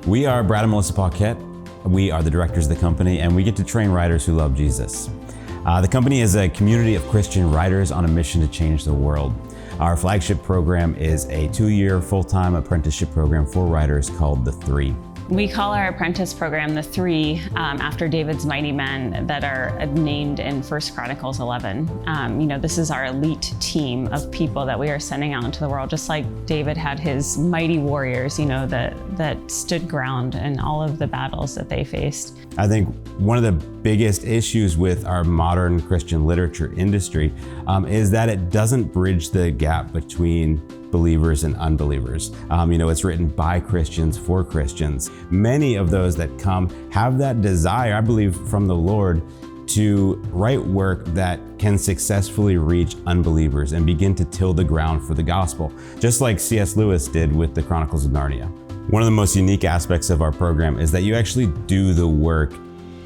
We are Brad and Melissa Paquette. We are the directors of the company, and we get to train writers who love Jesus. The company is a community of Christian writers on a mission to change the world. Our flagship program is a 2-year full-time apprenticeship program for writers called The Three. We call our apprentice program The Three after David's mighty men that are named in 1 Chronicles 11. This is our elite team of people that we are sending out into the world, just like David had his mighty warriors, that stood ground in all of the battles that they faced. I think one of the biggest issues with our modern Christian literature industry is that it doesn't bridge the gap between believers and unbelievers. It's written by Christians for Christians. Many of those that come have that desire, I believe, from the Lord to write work that can successfully reach unbelievers and begin to till the ground for the gospel, just like C.S. Lewis did with the Chronicles of Narnia. One of the most unique aspects of our program is that you actually do the work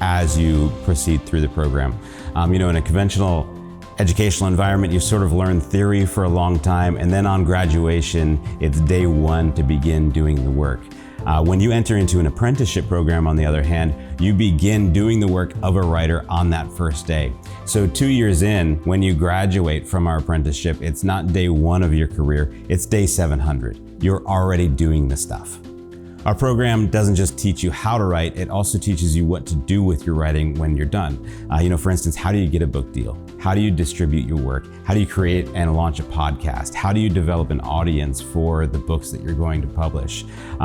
as you proceed through the program. In a conventional educational environment, you sort of learn theory for a long time, and then on graduation, it's day one to begin doing the work. When you enter into an apprenticeship program, on the other hand, you begin doing the work of a writer on that first day. So 2 years in, when you graduate from our apprenticeship, it's not day one of your career, it's day 700. You're already doing the stuff. Our program doesn't just teach you how to write, it also teaches you what to do with your writing when you're done. For instance, how do you get a book deal? How do you distribute your work? How do you create and launch a podcast? How do you develop an audience for the books that you're going to publish?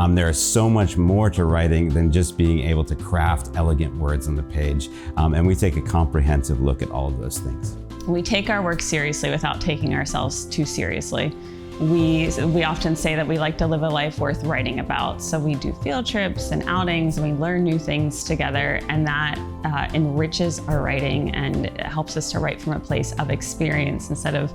There is so much more to writing than just being able to craft elegant words on the page. And we take a comprehensive look at all of those things. We take our work seriously without taking ourselves too seriously. We often say that we like to live a life worth writing about. So we do field trips and outings, and we learn new things together, and that enriches our writing and helps us to write from a place of experience instead of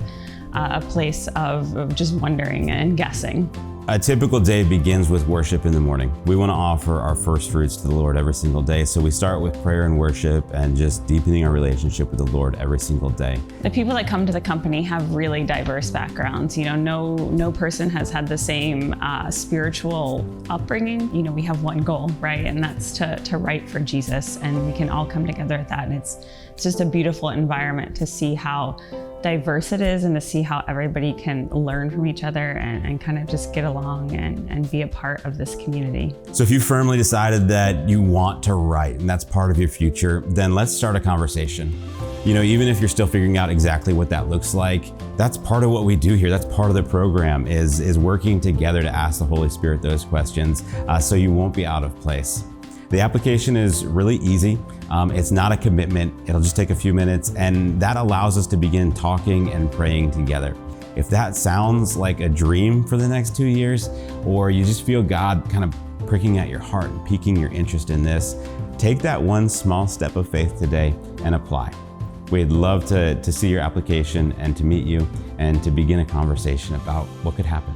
a place of just wondering and guessing. A typical day begins with worship in the morning. We want to offer our first fruits to the Lord every single day. So we start with prayer and worship and just deepening our relationship with the Lord every single day. The people that come to the company have really diverse backgrounds. No person has had the same spiritual upbringing. We have one goal, right? And that's to write for Jesus. And we can all come together at that. And it's just a beautiful environment to see how diverse it is and to see how everybody can learn from each other and kind of just get along and be a part of this community. So if you firmly decided that you want to write and that's part of your future, then let's start a conversation. Even if you're still figuring out exactly what that looks like, that's part of what we do here. That's part of the program is working together to ask the Holy Spirit those questions so you won't be out of place. The application is really easy. It's not a commitment. It'll just take a few minutes, and that allows us to begin talking and praying together. If that sounds like a dream for the next 2 years, or you just feel God kind of pricking at your heart and piquing your interest in this, take that one small step of faith today and apply. We'd love to see your application and to meet you and to begin a conversation about what could happen.